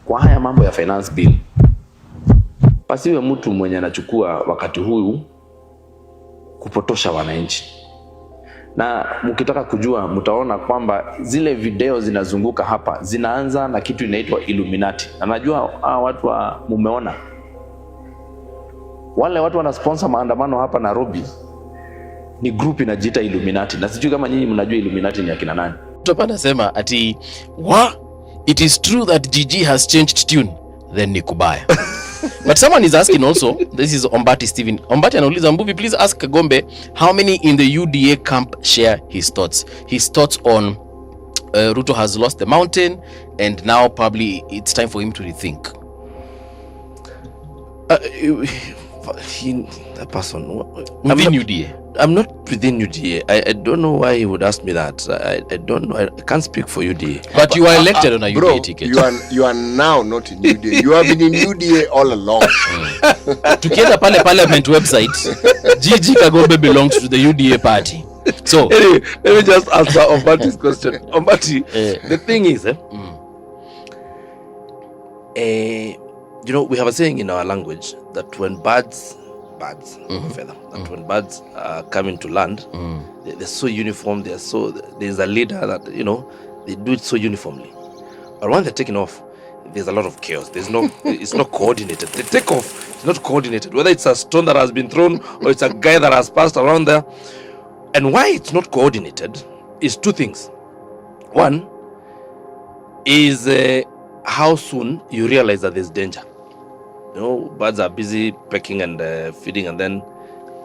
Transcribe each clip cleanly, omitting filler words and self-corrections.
kwa haya mambo ya finance bill, pasiwe mtu mwenye anachukua wakati huu kupotosha wananchi. Na mkitaka kujua, mtaona kwamba zile video zinazunguka hapa zinaanza na kitu inaitwa Illuminati. Na najua watu mumeona wale watu wana sponsor maandamano hapa Nairobi ni group inajiita Illuminati. Na sijui kama nyinyi mnajua Illuminati ni akina nani. Tupana sema ati it is true that Gigi has changed tune, then ni kubaya. But someone is asking also, this is Ombati Steven. Ombati anauliza, Mbuvi, please ask Kagombe how many in the UDA camp share his thoughts. His thoughts on Ruto has lost the mountain and now probably it's time for him to rethink. That person within UDA. I'm not within UDA. I don't know why he would ask me that. I don't know. I can't speak for UDA. But you are elected on a UDA bro, ticket. You are now not in UDA. You have been in UDA all along. Tukienda pale parliament website, Gigi Kagombe belongs to the UDA party. So anyway, let me just answer Ombati's question. Ombati, the thing is, you know, we have a saying in our language that when birds feather, that when birds come into land, they're so uniform. There's a leader that, you know, they do it so uniformly. But when they're taking off, there's a lot of chaos. It's not coordinated. The takeoff is not coordinated. Whether it's a stone that has been thrown or it's a guy that has passed around there. And why it's not coordinated is two things. One is how soon you realize that there's danger. You know, birds are busy pecking and feeding, and then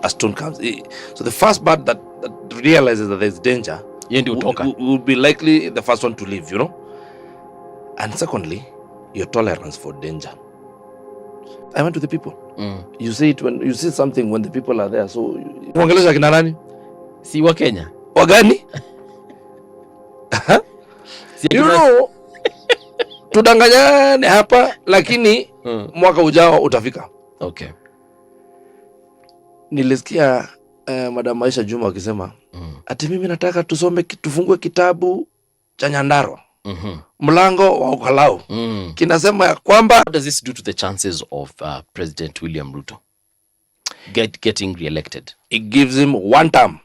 a stone comes. So the first bird that realizes that there's danger will be likely the first one to leave, you know. And secondly, your tolerance for danger. I went to the people. You see it when you see something when the people are there. So Muongelesha kina nani? Si wa Kenya. Wagani? You know, tudanganyane hapa lakini mwaka ujao utafika. Okay. Nilisikia Madam Aisha Juma akisema ati mimi nataka tufungue kitabu cha Nyandarua. Mlango wa Ukalao. Kinasema ya kwamba, what does this do to the chances of President William Ruto getting re-elected? It gives him one term.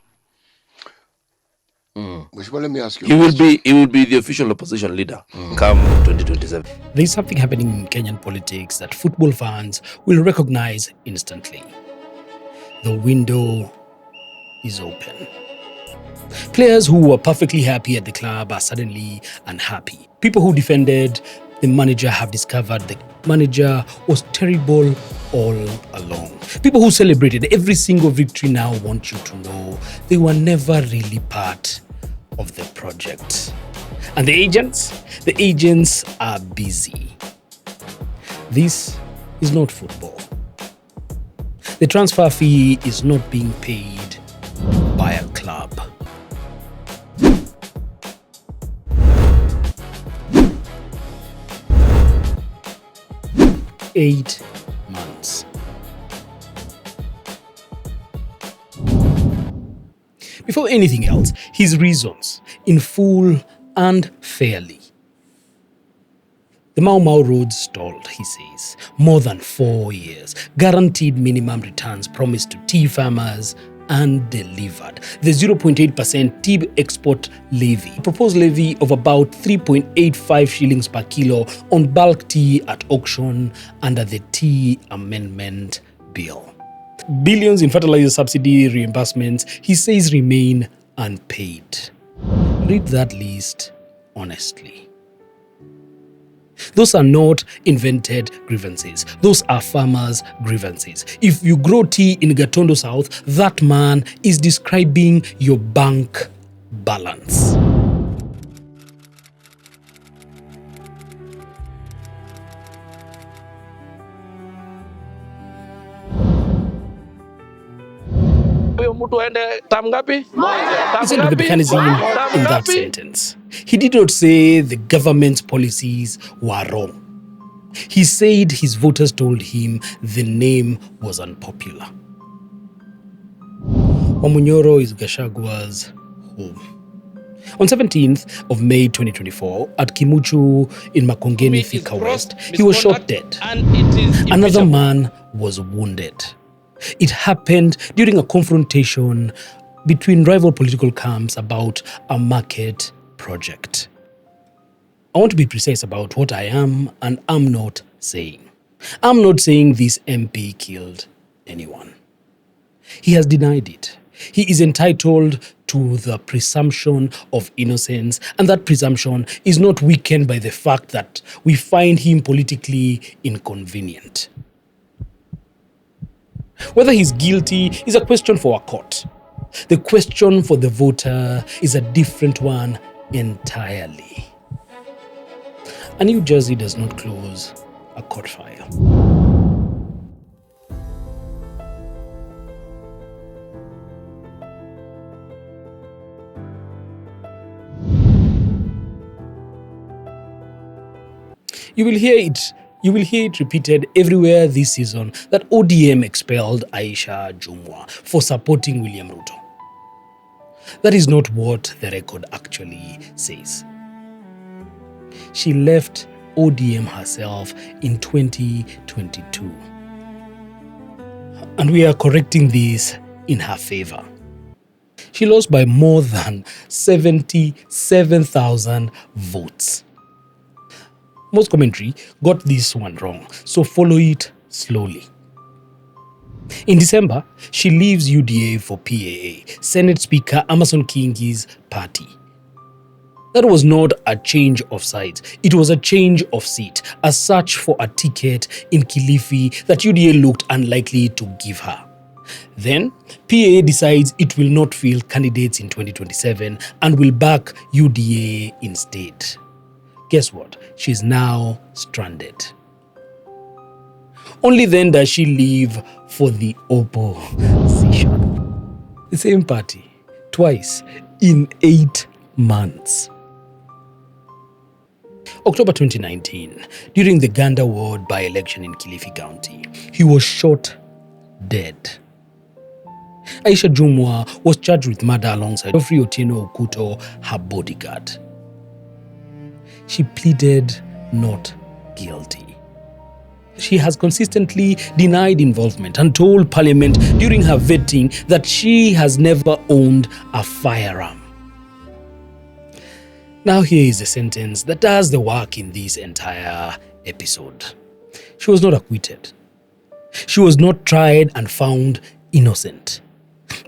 Let me ask you. He will be the official opposition leader come 2027. There's something happening in Kenyan politics that football fans will recognize instantly. The window is open. Players who were perfectly happy at the club are suddenly unhappy. People who defended the manager have discovered the manager was terrible all along. People who celebrated every single victory now want you to know they were never really part of the project. And the agents are busy. This is not football. The transfer fee is not being paid by a club. Eight months. Before anything else, his reasons, in full and fairly. The Mau Mau road stalled, he says, more than 4 years. Guaranteed minimum returns promised to tea farmers and delivered. The 0.8% tea export levy, a proposed levy of about 3.85 shillings per kilo on bulk tea at auction under the Tea Amendment Bill. Billions in fertilizer subsidy reimbursements, he says, remain unpaid. Read that list honestly. Those are not invented grievances. Those are farmers' grievances. If you grow tea in Gatondo South, that man is describing your bank balance. Listen to the mechanism in that sentence. He did not say the government's policies were wrong. He said his voters told him the name was unpopular. Wamunyoro is Gachagwa's home. On 17th of May 2024, at Kimuchu in Makongeni, Thika West, he was shot dead. Another man was wounded. It happened during a confrontation between rival political camps about a market project. I want to be precise about what I am and am not saying. I'm not saying this MP killed anyone. He has denied it. He is entitled to the presumption of innocence, and that presumption is not weakened by the fact that we find him politically inconvenient. Whether he's guilty is a question for a court. The question for the voter is a different one entirely. A New Jersey does not close a court file. You will hear it repeated everywhere this season that ODM expelled Aisha Jumwa for supporting William Ruto. That is not what the record actually says. She left ODM herself in 2022. And we are correcting this in her favor. She lost by more than 77,000 votes. Most commentary got this one wrong, so follow it slowly. In December, she leaves UDA for PAA, Senate Speaker Amason Kingi's party. That was not a change of sides, it was a change of seat, a search for a ticket in Kilifi that UDA looked unlikely to give her. Then, PAA decides it will not field candidates in 2027 and will back UDA instead. Guess what? She's now stranded. Only then does she leave for the opposition. The same party, twice in 8 months. October 2019, during the Ganda ward by-election in Kilifi County, he was shot dead. Aisha Jumwa was charged with murder alongside Geoffrey Otieno Okuto, her bodyguard. She pleaded not guilty. She has consistently denied involvement and told Parliament during her vetting that she has never owned a firearm. Now here is the sentence that does the work in this entire episode. She was not acquitted. She was not tried and found innocent.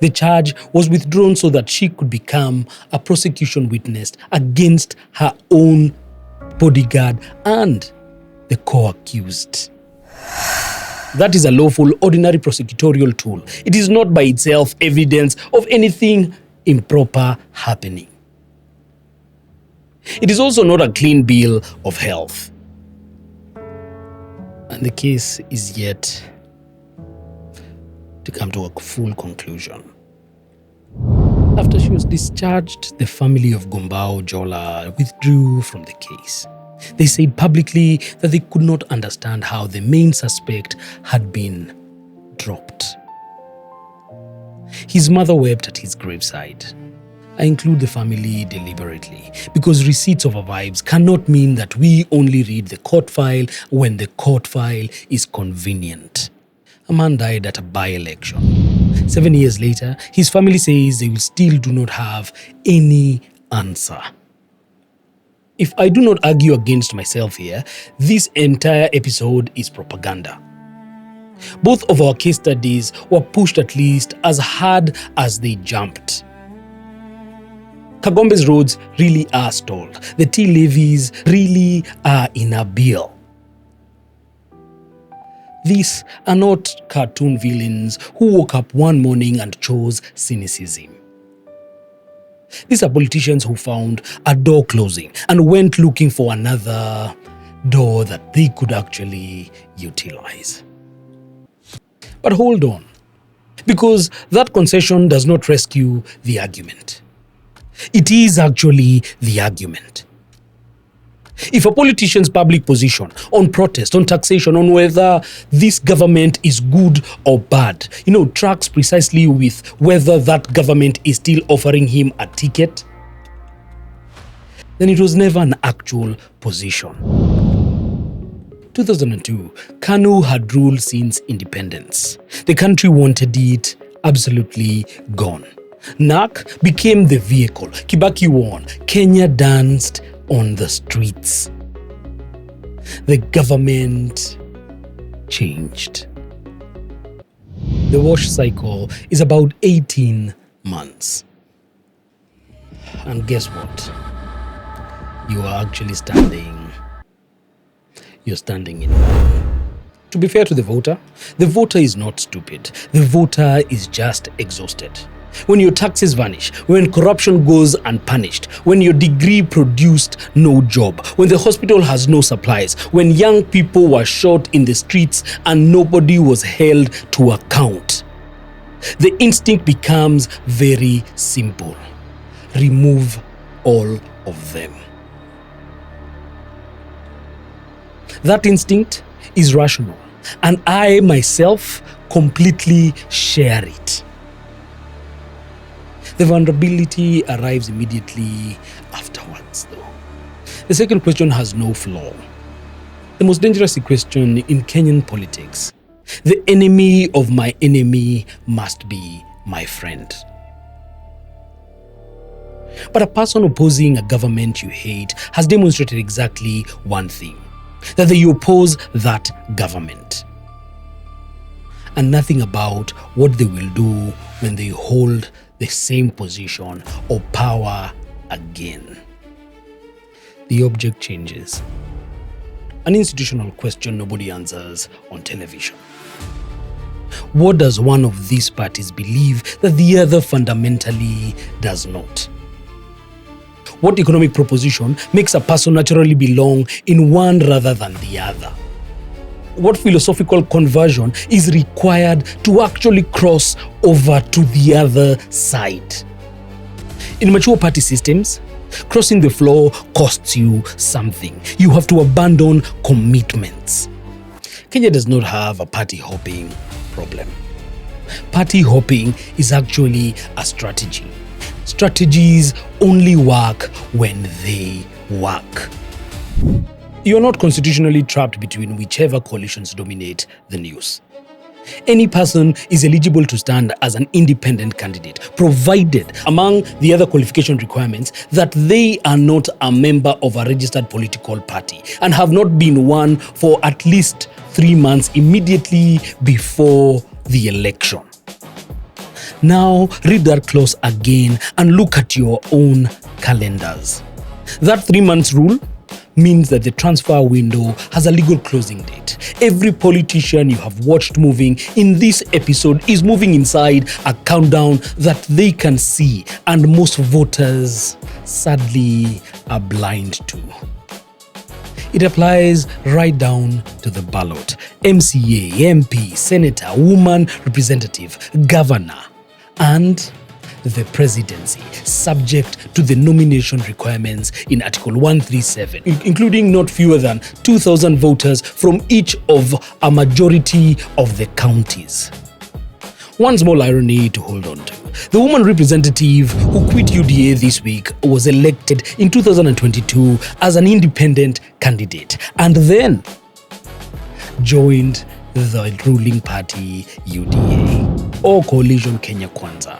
The charge was withdrawn so that she could become a prosecution witness against her own bodyguard and the co-accused. That is a lawful, ordinary prosecutorial tool. It is not by itself evidence of anything improper happening. It is also not a clean bill of health. And the case is yet to come to a full conclusion. After she was discharged, the family of Ngumbao Jola withdrew from the case. They said publicly that they could not understand how the main suspect had been dropped. His mother wept at his graveside. I include the family deliberately because receipts of our vibes cannot mean that we only read the court file when the court file is convenient. A man died at a by-election. 7 years later, his family says they will still do not have any answer. If I do not argue against myself here, this entire episode is propaganda. Both of our case studies were pushed at least as hard as they jumped. Kagombe's roads really are stalled. The tea levies really are in a bill. These are not cartoon villains who woke up one morning and chose cynicism. These are politicians who found a door closing and went looking for another door that they could actually utilize. But hold on, because that concession does not rescue the argument. It is actually the argument. If a politician's public position on protest, on taxation, on whether this government is good or bad, tracks precisely with whether that government is still offering him a ticket, then it was never an actual position. 2002, KANU had ruled since independence. The country wanted it absolutely gone. NARC became the vehicle. Kibaki won. Kenya danced on the streets. The government changed. The wash cycle is about 18 months. And guess what? You are actually standing. You're standing in one. To be fair to the voter is not stupid. The voter is just exhausted. When your taxes vanish, when corruption goes unpunished, when your degree produced no job, when the hospital has no supplies, when young people were shot in the streets and nobody was held to account, the instinct becomes very simple. Remove all of them. That instinct is rational, and I myself completely share it. The vulnerability arrives immediately afterwards, though. The second question has no flaw. The most dangerous question in Kenyan politics: the enemy of my enemy must be my friend. But a person opposing a government you hate has demonstrated exactly one thing: that they oppose that government, and nothing about what they will do when they hold the same position or power again. The object changes. An institutional question nobody answers on television. What does one of these parties believe that the other fundamentally does not? What economic proposition makes a person naturally belong in one rather than the other? What philosophical conversion is required to actually cross over to the other side? In mature party systems, crossing the floor costs you something. You have to abandon commitments. Kenya does not have a party hopping problem. Party hopping is actually a strategy. Strategies only work when they work. You are not constitutionally trapped between whichever coalitions dominate the news. Any person is eligible to stand as an independent candidate, provided, among the other qualification requirements, that they are not a member of a registered political party and have not been one for at least 3 months immediately before the election. Now, read that clause again and look at your own calendars. That 3 months rule means that the transfer window has a legal closing date. Every politician you have watched moving in this episode is moving inside a countdown that they can see, and most voters, sadly, are blind to. It applies right down to the ballot. MCA, MP, senator, woman representative, governor, and the presidency, subject to the nomination requirements in Article 137, including not fewer than 2,000 voters from each of a majority of the counties. One small irony to hold on to: the woman representative who quit UDA this week was elected in 2022 as an independent candidate and then joined the ruling party UDA, or Coalition Kenya Kwanza.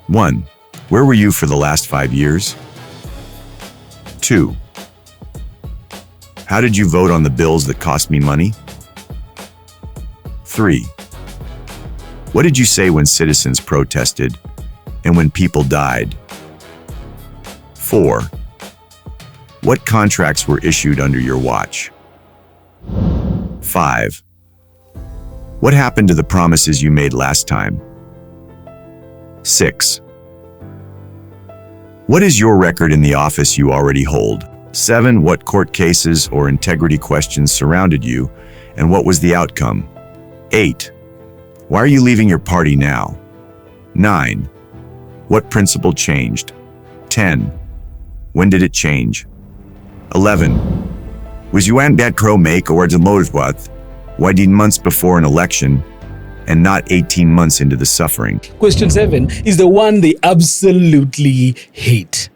1. Where were you for the last 5 years? 2. How did you vote on the bills that cost me money? 3. What did you say when citizens protested and when people died? 4. What contracts were issued under your watch? 5. What happened to the promises you made last time? 6. What is your record in the office you already hold? 7. What court cases or integrity questions surrounded you, and what was the outcome? 8. Why are you leaving your party now? 9. What principle changed? 10. When did it change? 11. Was you and that crow make or demoted why did months before an election and not 18 months into the suffering? Question 7 is the one they absolutely hate.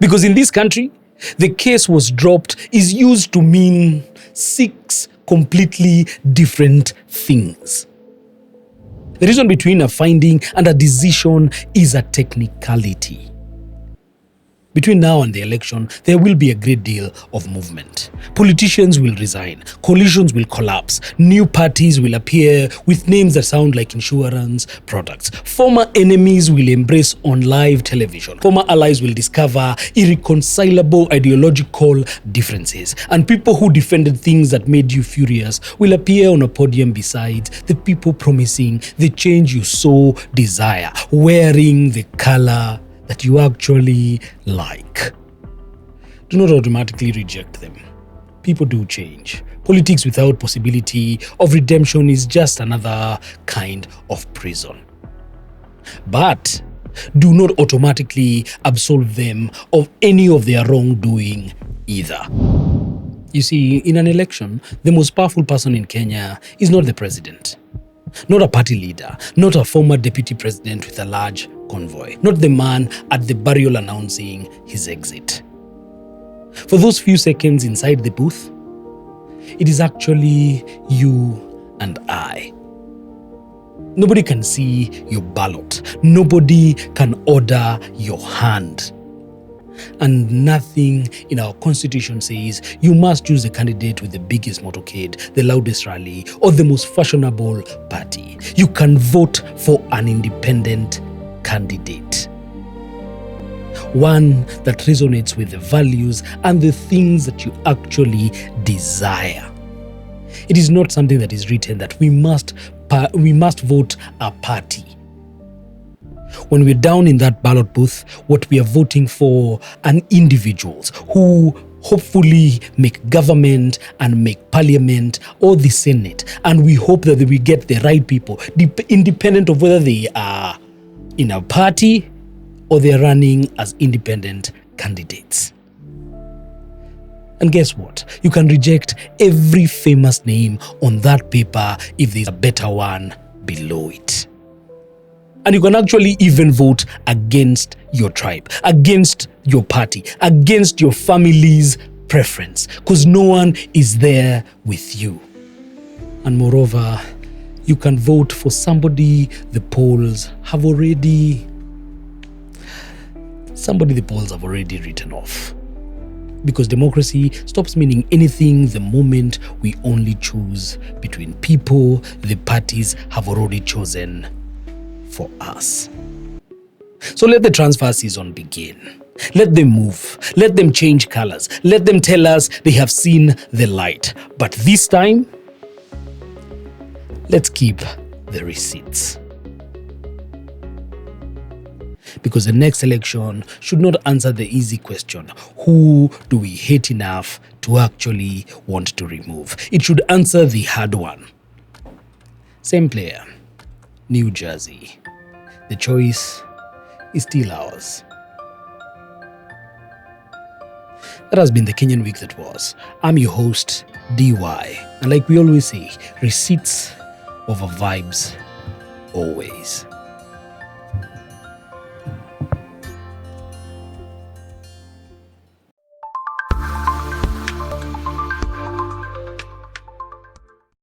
Because in this country, the case was dropped is used to mean 6 completely different things. The reason between a finding and a decision is a technicality. Between now and the election, there will be a great deal of movement. Politicians will resign, coalitions will collapse, new parties will appear with names that sound like insurance products. Former enemies will embrace on live television. Former allies will discover irreconcilable ideological differences. And people who defended things that made you furious will appear on a podium beside the people promising the change you so desire, wearing the color that you actually like. Do not automatically reject them. People do change. Politics without possibility of redemption is just another kind of prison. But do not automatically absolve them of any of their wrongdoing either. You see, in an election, the most powerful person in Kenya is not the president, not a party leader, not a former deputy president with a large convoy, not the man at the burial announcing his exit. For those few seconds inside the booth, it is actually you and I. Nobody can see your ballot. Nobody can order your hand. And nothing in our constitution says you must choose the candidate with the biggest motorcade, the loudest rally, or the most fashionable party. You can vote for an independent candidate. One that resonates with the values and the things that you actually desire. It is not something that is written that we must vote a party. When we're down in that ballot booth, what we are voting for are individuals who hopefully make government and make parliament or the Senate. And we hope that we get the right people, independent of whether they are in a party or they're running as independent candidates. And guess what? You can reject every famous name on that paper if there's a better one below it. And you can actually even vote against your tribe, against your party, against your family's preference, because no one is there with you. And moreover, you can vote for somebody the polls have already written off. Because democracy stops meaning anything the moment we only choose between people the parties have already chosen for us. So let the transfer season begin. Let them move. Let them change colors. Let them tell us they have seen the light. But this time, let's keep the receipts. Because the next election should not answer the easy question, who do we hate enough to actually want to remove? It should answer the hard one. Same player, New Jersey. The choice is still ours. That has been the Kenyan week that was. I'm your host, DY. And like we always say, receipts over vibes always.